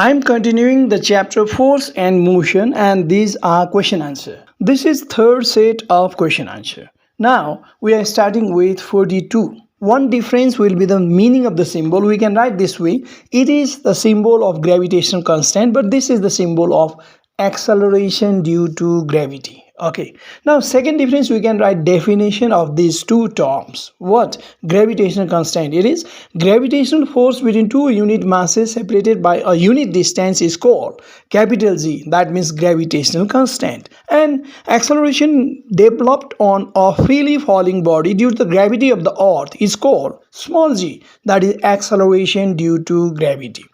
I'm continuing the chapter force and motion, and these are question answer. This is third set of question answer. Now we are starting with 42. One difference will be the meaning of the symbol. We can write this way. It is the symbol of gravitational constant, but this is the symbol of acceleration due to gravity. Okay, now second difference, we can write definition of these two terms. What? Gravitational constant. It is gravitational force between two unit masses separated by a unit distance is called capital G, that means gravitational constant. And acceleration developed on a freely falling body due to the gravity of the earth is called small g, that is acceleration due to gravity.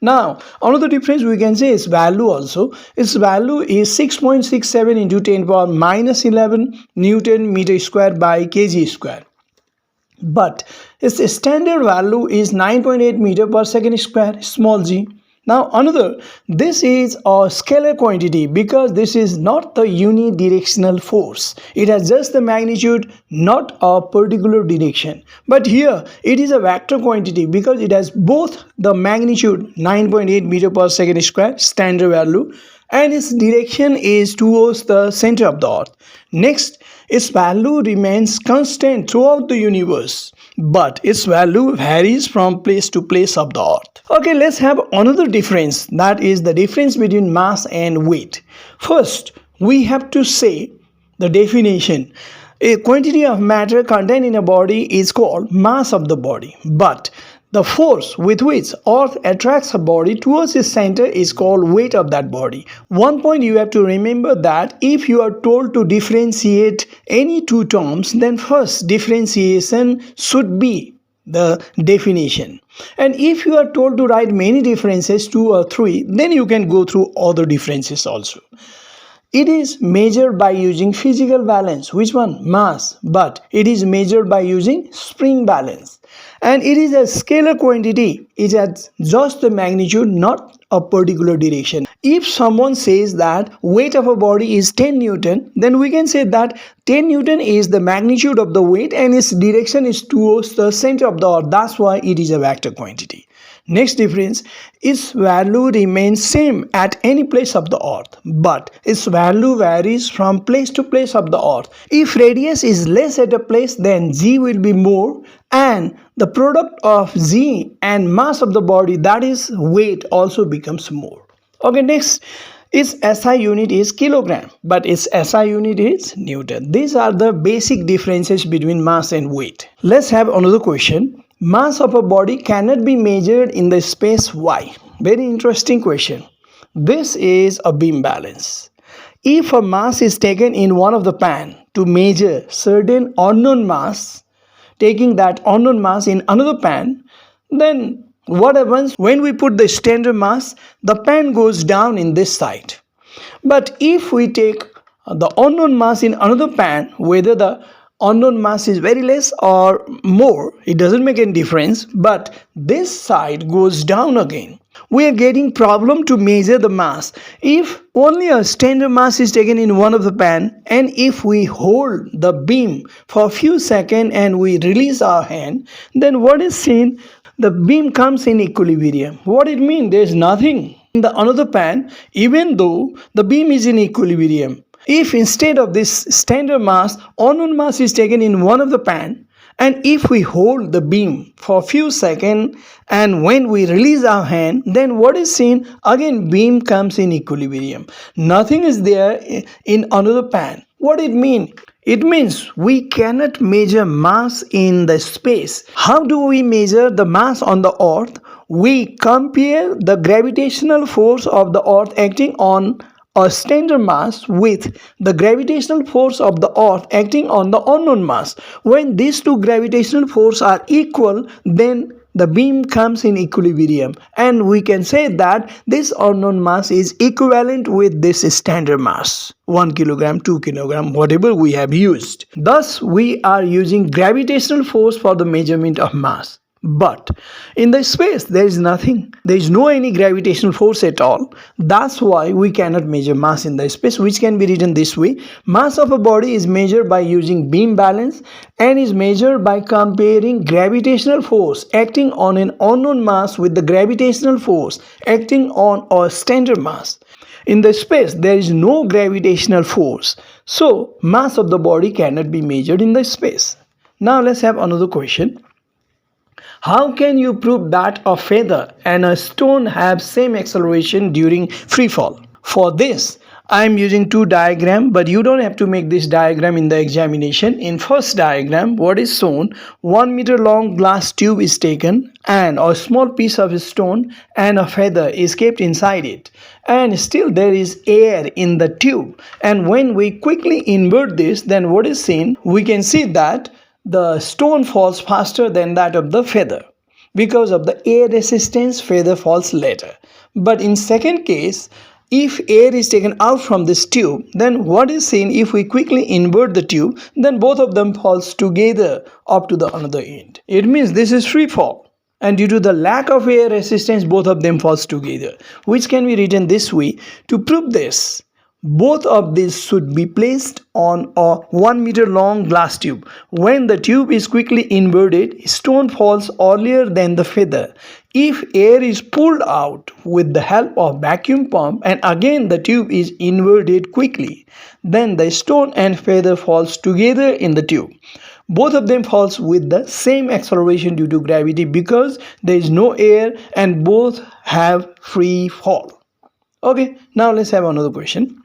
Now, another difference we can say is value also. Its value is 6.67 into 10 power minus 11 Newton meter square by kg square. But its standard value is 9.8 meter per second square, small g. Now another, this is a scalar quantity because this is not the unidirectional force. It has just the magnitude, not a particular direction. But here it is a vector quantity because it has both the magnitude 9.8 meter per second square, standard value, and its direction is towards the center of the earth. Next, its value remains constant throughout the universe, but its value varies from place to place of the earth. Okay, let's have another difference, that is the difference between mass and weight. First, we have to say the definition. A quantity of matter contained in a body is called mass of the body, but the force with which earth attracts a body towards its center is called weight of that body. One point you have to remember, that if you are told to differentiate any two terms, then first differentiation should be the definition. And if you are told to write many differences, 2 or 3, then you can go through other differences also. It is measured by using physical balance. Which one? Mass. But it is measured by using spring balance. And it is a scalar quantity. It has just the magnitude, not a particular direction. If someone says that weight of a body is 10 Newton, then we can say that 10 Newton is the magnitude of the weight and its direction is towards the center of the earth. That's why it is a vector quantity. Next difference, its value remains same at any place of the earth, but its value varies from place to place of the earth. If radius is less at a place, then g will be more, and the product of g and mass of the body, that is weight, also becomes more. Okay, next, its SI unit is kilogram, but its SI unit is Newton. These are the basic differences between mass and weight. Let's have another question. Mass of a body cannot be measured in the space y. Very interesting question. This is a beam balance. If a mass is taken in one of the pan to measure certain unknown mass, taking that unknown mass in another pan, then what happens when we put the standard mass? The pan goes down in this side. But if we take the unknown mass in another pan, whether the unknown mass is very less or more, it doesn't make any difference, but this side goes down again. We are getting problem to measure the mass. If only a standard mass is taken in one of the pan, and if we hold the beam for a few seconds and we release our hand, then what is seen? The beam comes in equilibrium. What it means? There is nothing in the another pan, even though the beam is in equilibrium. If instead of this standard mass, unknown mass is taken in one of the pan, and if we hold the beam for a few seconds and when we release our hand, then what is seen? Again, beam comes in equilibrium. Nothing is there in another pan. What it mean? It means we cannot measure mass in the space. How do we measure the mass on the earth? We compare the gravitational force of the earth acting on a standard mass with the gravitational force of the earth acting on the unknown mass. When these two gravitational forces are equal, then the beam comes in equilibrium, and we can say that this unknown mass is equivalent with this standard mass, 1 kilogram, 2 kilogram, whatever we have used. Thus we are using gravitational force for the measurement of mass. But in the space, there is nothing. There is no any gravitational force at all. That's why we cannot measure mass in the space, which can be written this way. Mass of a body is measured by using beam balance and is measured by comparing gravitational force acting on an unknown mass with the gravitational force acting on a standard mass. In the space, there is no gravitational force. So, mass of the body cannot be measured in the space. Now, let's have another question. How can you prove that a feather and a stone have same acceleration during free fall? For this, I am using two diagrams, but you don't have to make this diagram in the examination. In first diagram, what is shown, 1 meter long glass tube is taken and a small piece of stone and a feather is kept inside it. And still there is air in the tube. And when we quickly invert this, then what is seen? We can see that the stone falls faster than that of the feather. Because of the air resistance, feather falls later. But in second case, if air is taken out from this tube, then what is seen, if we quickly invert the tube, then both of them falls together up to the another end. It means this is free fall. And due to the lack of air resistance, both of them falls together, which can be written this way. To prove this, both of these should be placed on a 1 meter long glass tube. When the tube is quickly inverted, stone falls earlier than the feather. If air is pulled out with the help of vacuum pump and again the tube is inverted quickly, then the stone and feather falls together in the tube. Both of them falls with the same acceleration due to gravity because there is no air and both have free fall. Okay, now let's have another question.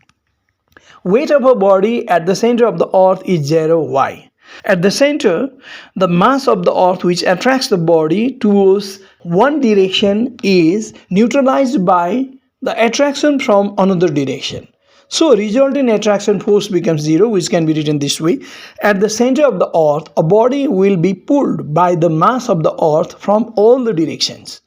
Weight of a body at the center of the earth is 0. Why? At the center, the mass of the earth which attracts the body towards one direction is neutralized by the attraction from another direction. So, resultant attraction force becomes 0, which can be written this way. At the center of the earth, a body will be pulled by the mass of the earth from all the directions.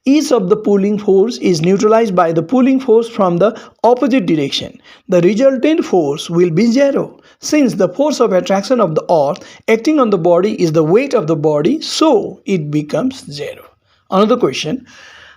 Each of the pulling force is neutralized by the pulling force from the opposite direction. The resultant force will be 0. Since the force of attraction of the earth acting on the body is the weight of the body, so it becomes 0. Another question.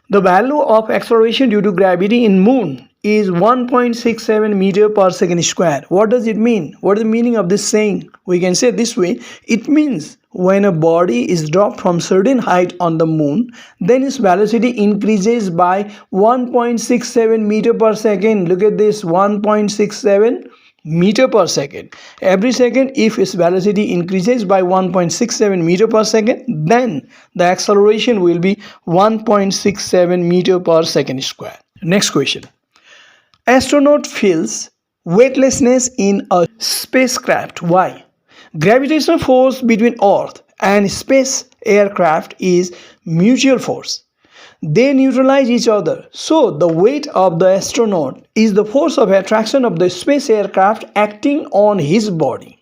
The value of acceleration due to gravity in moon is 1.67 meter per second square. What does it mean? What is the meaning of this saying? We can say this way. It means when a body is dropped from certain height on the moon, then its velocity increases by 1.67 meter per second. Look at this, 1.67 meter per second. Every second, if its velocity increases by 1.67 meter per second, then the acceleration will be 1.67 meter per second square. Next question. Astronaut feels weightlessness in a spacecraft. Why? Gravitational force between Earth and space aircraft is mutual force. They neutralize each other. So the weight of the astronaut is the force of attraction of the space aircraft acting on his body.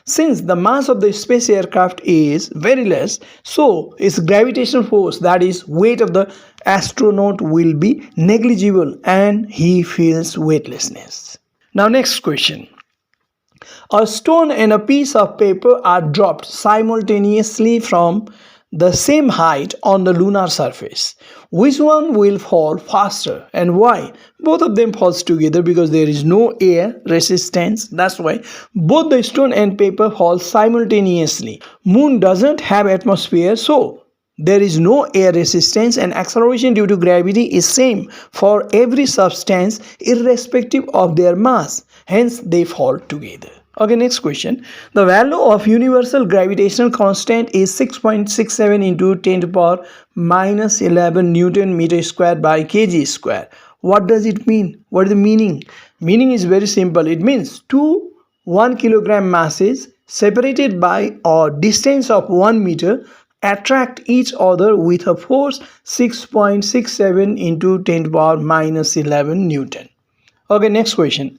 Since the mass of the space aircraft is very less, so its gravitational force, that is weight of the astronaut, will be negligible and he feels weightlessness. Now next question. A stone and a piece of paper are dropped simultaneously from the same height on the lunar surface. Which one will fall faster and why? Both of them falls together because there is no air resistance. That's why both the stone and paper fall simultaneously. Moon doesn't have atmosphere, so there is no air resistance and acceleration due to gravity is same for every substance irrespective of their mass. Hence they fall together. Okay, next question. The value of universal gravitational constant is 6.67 into 10 to the power minus 11 Newton meter square by kg square. What does it mean? What is the meaning? Meaning is very simple. It means two 1 kilogram masses separated by a distance of 1 meter attract each other with a force 6.67 into 10 to the power minus 11 Newton. Okay, next question.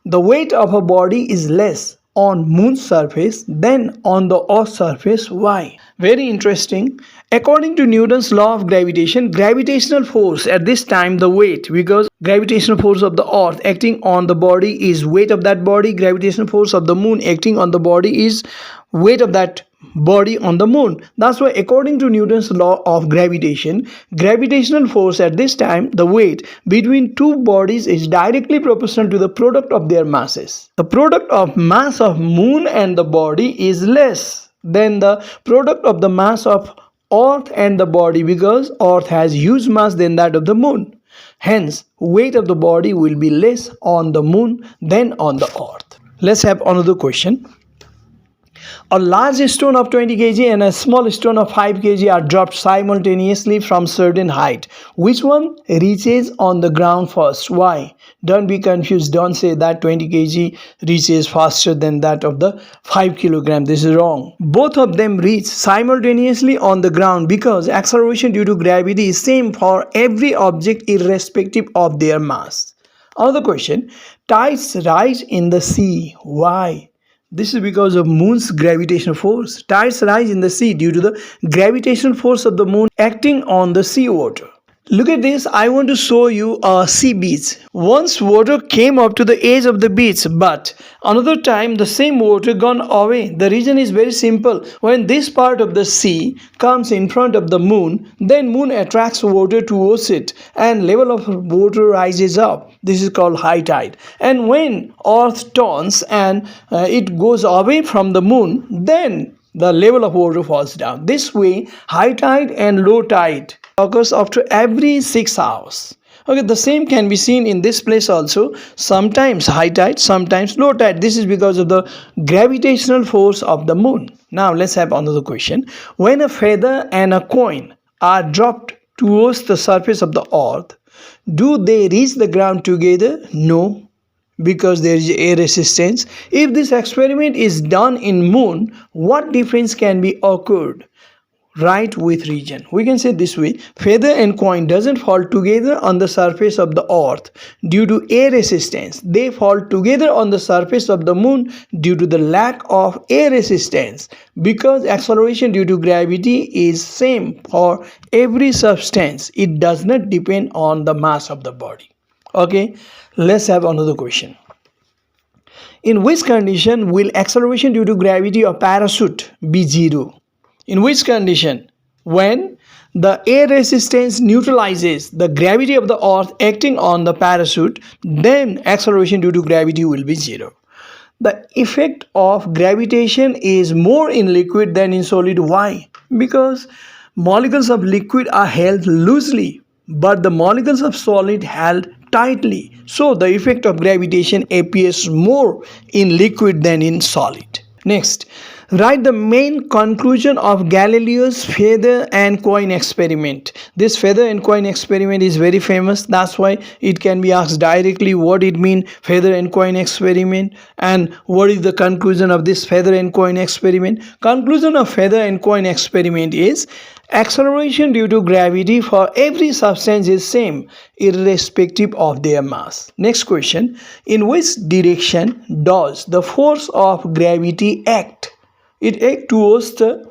The weight of a body is less on moon's surface than on the earth's surface. Why? Very interesting. According to Newton's law of gravitation, gravitational force at this time, the weight, because gravitational force of the earth acting on the body is weight of that body, gravitational force of the moon acting on the body is weight of that body on the moon. That's why according to Newton's law of gravitation, gravitational force at this time, the weight between two bodies is directly proportional to the product of their masses. The product of mass of moon and the body is less than the product of the mass of earth and the body, because earth has huge mass than that of the moon. Hence, weight of the body will be less on the moon than on the earth. Let's have another question. A large stone of 20 kg and a small stone of 5 kg are dropped simultaneously from certain height. Which one reaches on the ground first? Why? Don't be confused. Don't say that 20 kg reaches faster than that of the 5 kg. This is wrong. Both of them reach simultaneously on the ground because acceleration due to gravity is same for every object irrespective of their mass. Another question. Tides rise in the sea. Why? This is because of moon's gravitational force. Tides rise in the sea due to the gravitational force of the moon acting on the sea water. Look at this. I want to show you a sea beach. Once water came up to the edge of the beach, but another time the same water gone away. The reason is very simple. When this part of the sea comes in front of the moon, then moon attracts water towards it and level of water rises up. This is called high tide. And when earth turns and it goes away from the moon, then the level of water falls down. This way, high tide and low tide occurs after every 6 hours. Okay, the same can be seen in this place also. Sometimes high tide, sometimes low tide. This is because of the gravitational force of the moon. Now let's have another question. When a feather and a coin are dropped towards the surface of the earth, do they reach the ground together? No, because there is air resistance. If this experiment is done in moon, what difference can be occurred? Right with region. We can say this way. Feather and coin doesn't fall together on the surface of the earth due to air resistance. They fall together on the surface of the moon due to the lack of air resistance, because acceleration due to gravity is same for every substance. It does not depend on the mass of the body. Okay, let's have another question. In which condition will acceleration due to gravity of parachute be zero? In which condition? When the air resistance neutralizes the gravity of the earth acting on the parachute, then acceleration due to gravity will be zero. The effect of gravitation is more in liquid than in solid. Why? Because molecules of liquid are held loosely, but the molecules of solid held tightly. So the effect of gravitation appears more in liquid than in solid. Next, write the main conclusion of Galileo's feather and coin experiment. This feather and coin experiment is very famous. That's why it can be asked directly what it means, feather and coin experiment, and what is the conclusion of this feather and coin experiment. Conclusion of feather and coin experiment is acceleration due to gravity for every substance is same irrespective of their mass. Next question. In which direction does the force of gravity act? It acts towards the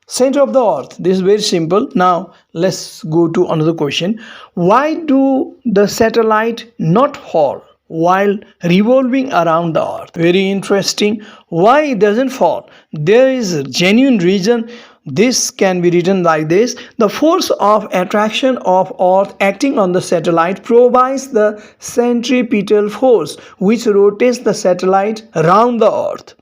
center of the earth. This is very simple. Now let's go to another question. Why do the satellite not fall while revolving around the earth? Very interesting. Why it doesn't fall? There is a genuine reason. This can be written like this. The force of attraction of earth acting on the satellite provides the centripetal force which rotates the satellite around the earth.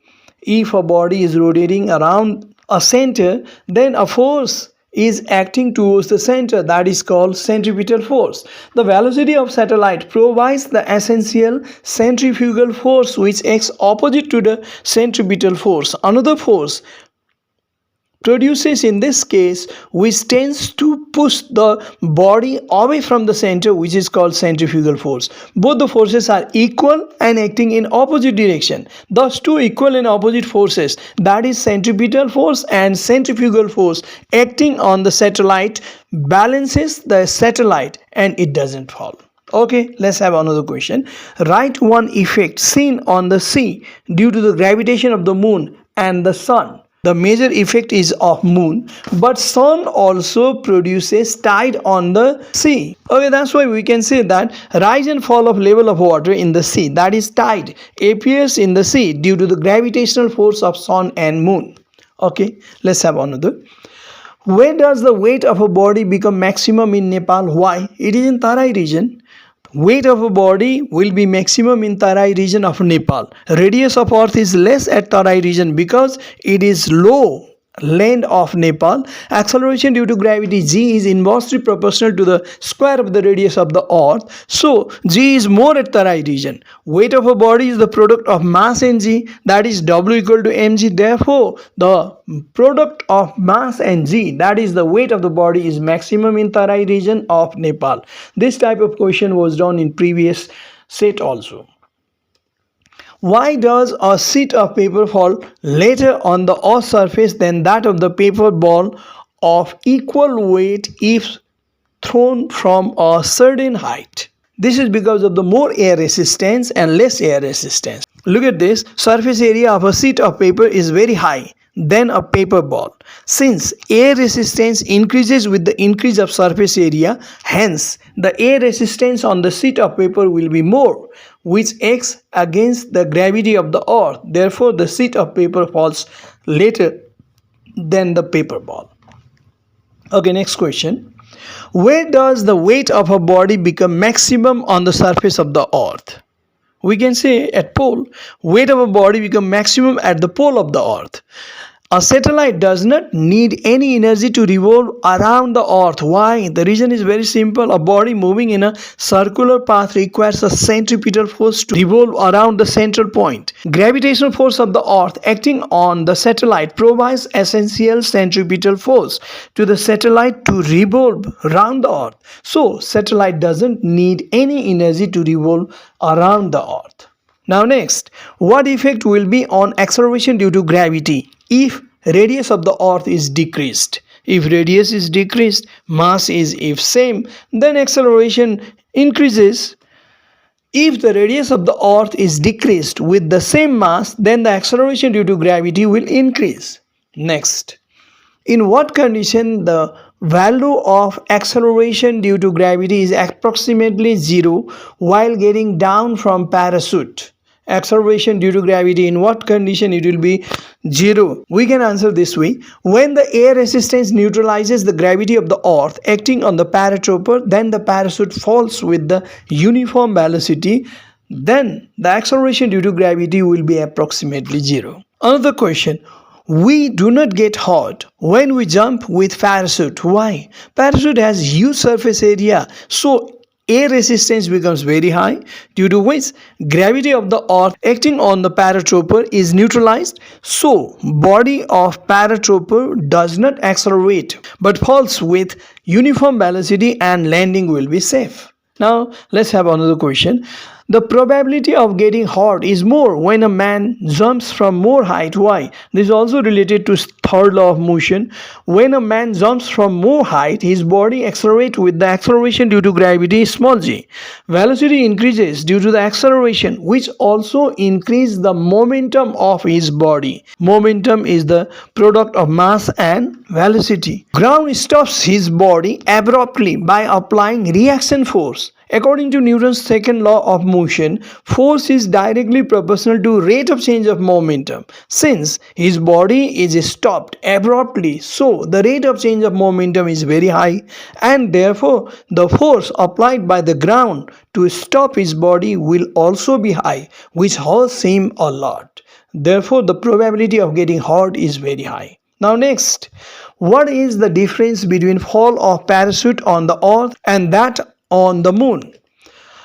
If a body is rotating around a center, then a force is acting towards the center, that is called centripetal force. The velocity of satellite provides the essential centrifugal force which acts opposite to the centripetal force. Another force produces in this case which tends to push the body away from the center, which is called centrifugal force. Both the forces are equal and acting in opposite direction. Thus two equal and opposite forces, that is centripetal force and centrifugal force, acting on the satellite balances the satellite and it doesn't fall. Okay, let's have another question. Write one effect seen on the sea due to the gravitation of the moon and the sun. The major effect is of moon, but sun also produces tide on the sea. Okay, that's why we can say that rise and fall of level of water in the sea, that is tide, appears in the sea due to the gravitational force of sun and moon. Okay, let's have another. Where does the weight of a body become maximum in Nepal? Why? It is in Tarai region. Weight of a body will be maximum in Tarai region of Nepal. Radius of earth is less at Tarai region because it is low land of Nepal. Acceleration due to gravity G is inversely proportional to the square of the radius of the earth. So G is more at Tarai region. Weight of a body is the product of mass and G, that is W equal to mg. Therefore the product of mass and G, that is the weight of the body, is maximum in Tarai region of Nepal. This type of question was done in previous set also. Why does a sheet of paper fall later on the earth's surface than that of the paper ball of equal weight if thrown from a certain height? This is because of the more air resistance and less air resistance. Look at this. Surface area of a sheet of paper is very high than a paper ball. Since air resistance increases with the increase of surface area, hence the air resistance on the sheet of paper will be more, which acts against the gravity of the earth. Therefore, the sheet of paper falls later than the paper ball. Okay, next question. Where does the weight of a body become maximum on the surface of the earth? We can say at pole. Weight of a body become maximum at the pole of the earth. A satellite does not need any energy to revolve around the earth. Why? The reason is very simple. A body moving in a circular path requires a centripetal force to revolve around the central point. Gravitational force of the earth acting on the satellite provides essential centripetal force to the satellite to revolve around the earth. So, satellite doesn't need any energy to revolve around the earth. Now next, what effect will be on acceleration due to gravity if radius of the earth is decreased? If radius is decreased, mass is if same, then acceleration increases. If the radius of the earth is decreased with the same mass, then the acceleration due to gravity will increase. Next, in what condition the value of acceleration due to gravity is approximately 0 while getting down from parachute? Acceleration due to gravity, in what condition it will be 0? We can answer this way. When the air resistance neutralizes the gravity of the earth acting on the paratrooper, then the parachute falls with the uniform velocity. Then the acceleration due to gravity will be approximately 0. Another question. We do not get hurt when we jump with parachute. Why? Parachute has huge surface area, so air resistance becomes very high, due to which gravity of the earth acting on the paratrooper is neutralized, so body of paratrooper does not accelerate but falls with uniform velocity and landing will be safe. Now let's have another question. The probability of getting hurt is more when a man jumps from more height. Why? This is also related to third law of motion. When a man jumps from more height, his body accelerates with the acceleration due to gravity small g. Velocity increases due to the acceleration, which also increases the momentum of his body. Momentum is the product of mass and velocity. Ground stops his body abruptly by applying reaction force. According to Newton's second law of motion, force is directly proportional to rate of change of momentum. Since his body is stopped abruptly, so the rate of change of momentum is very high, and therefore the force applied by the ground to stop his body will also be high, which hurts him a lot. Therefore, the probability of getting hurt is very high. Now next, what is the difference between fall of parachute on the earth and that on the moon?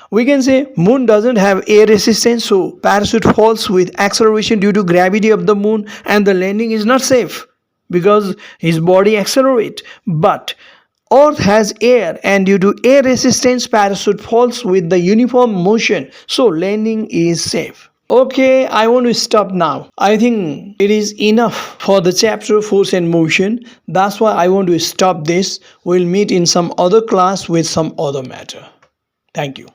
We can say moon doesn't have air resistance, so parachute falls with acceleration due to gravity of the moon and the landing is not safe because his body accelerates. But earth has air, and due to air resistance parachute falls with the uniform motion, so landing is safe. Okay, I want to stop now. I think it is enough for the chapter force and motion. That's why I want to stop this. We'll meet in some other class with some other matter. Thank you.